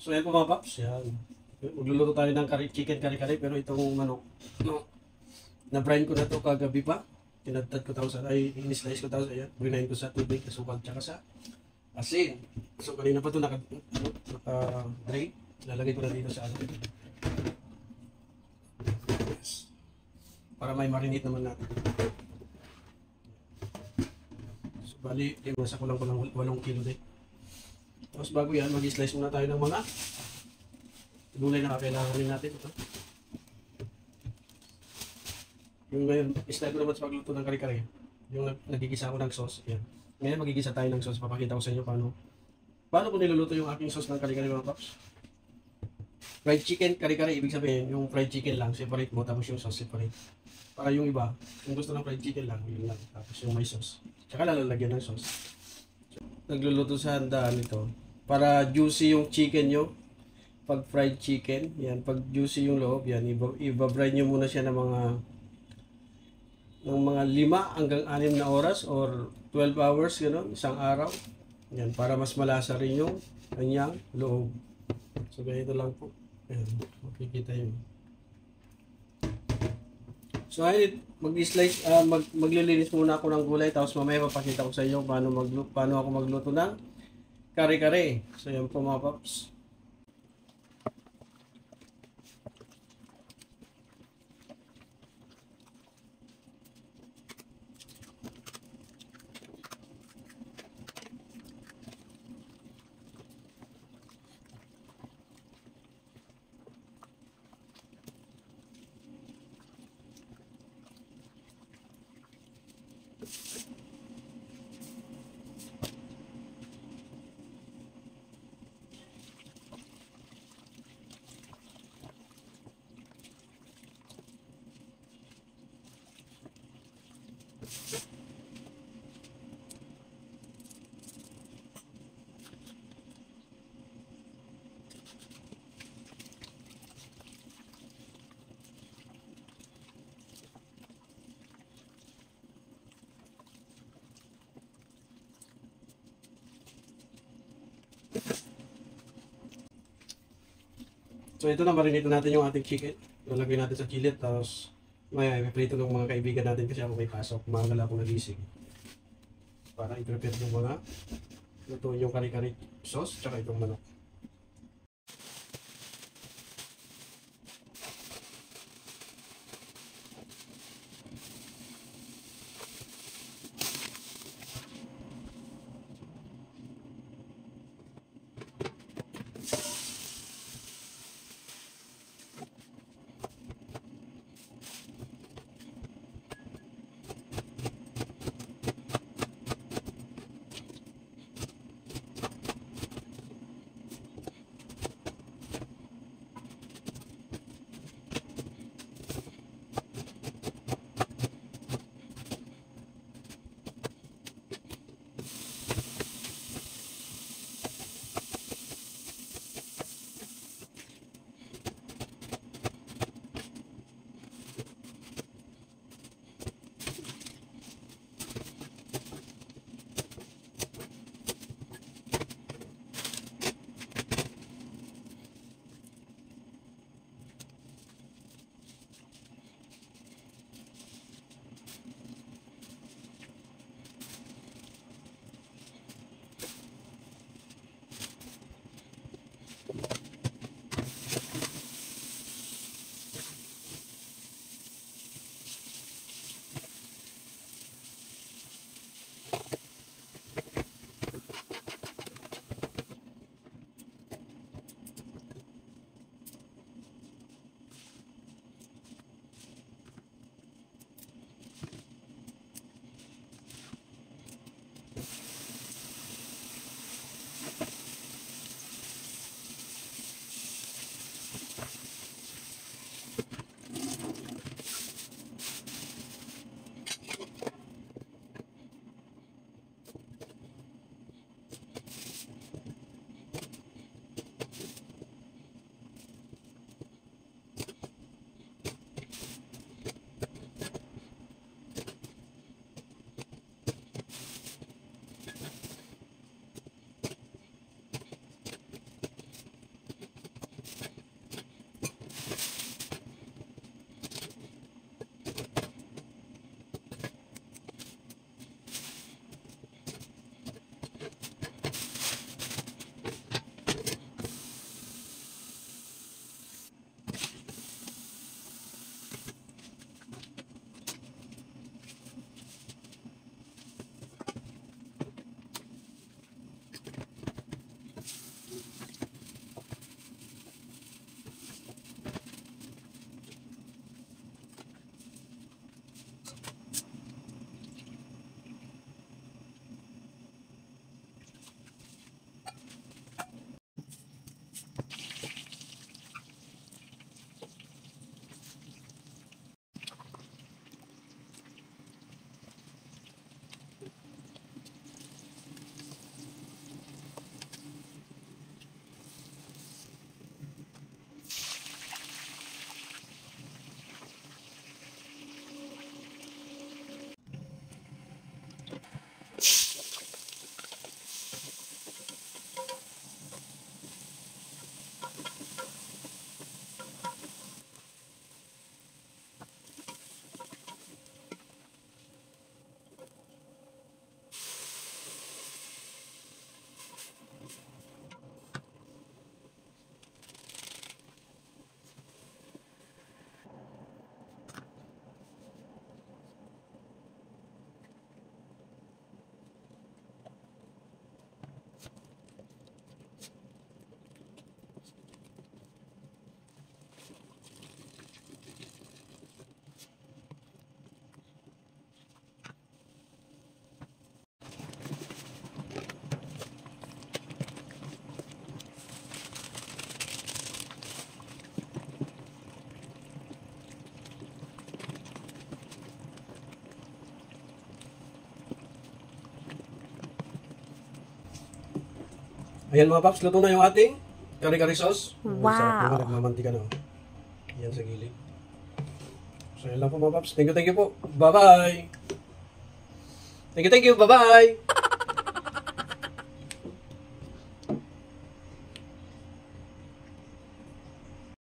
So yan po mga paps, yan. Magluluto tayo ng chicken kare-kare pero itong manok, no, na-brine ko na to kagabi pa. Tinadtad ko tao sa, ay, in-slice ko tao sa, yan. Brinahin ko sa tubig, asukal, tsaka sa asin. So kanina pa to naka-drain. Lalagay ko na dito sa ano. Yes. Para may marinate naman natin. So bali, nasa kulang ko ng 8 kilo din. Tapos bago yan, mag-slice muna tayo ng mga gulay na kakailangan rin natin. Ito. Yung ngayon, style ko naman sa pagluto ng kare-kare. Yung nagigisa ko ng sauce. Yan. Ngayon magigisa tayo ng sauce. Papakita ko sa inyo paano ko niluluto yung aking sauce ng kare-kare mga paps. Fried chicken, kare-kare, ibig sabihin, yung fried chicken lang, separate mo, tapos yung sauce separate. Para yung iba, kung gusto ng fried chicken lang, yun lang. Tapos yung may sauce. Tsaka lalagyan ng sauce. Nagluluto sa handaan ito. Para juicy yung chicken nyo. Pag fried chicken, yan, pag juicy yung loob, yan, iba-brine nyo muna siya ng mga 5 hanggang 6 na oras or 12 hours, gano'n, isang araw. Yan, para mas malasa rin yung kanyang loob. So, ganito lang po. Yan, makikita yun. So, ayun, maglilinis muna ako ng gulay, tapos mamaya papakita ko sa inyo paano ako magluto ng kare-kare. So, yan po mga paps. So ito na, marinate natin yung ating chicken. Lalagay natin sa chili, tapos may prito ng mga kaibigan natin kasi ako may pasok. Umagal ako nagising. Para i-prepare yung mga luto yung kare-kare sauce, tsaka itong manok. Ayan mga paps, luto na yung ating kari-kari sauce. Wow. Sarap naman, nagmamantika na. Yan sa gilid. So yan lang po mga paps. Thank you po. Bye-bye. Thank you. Bye-bye.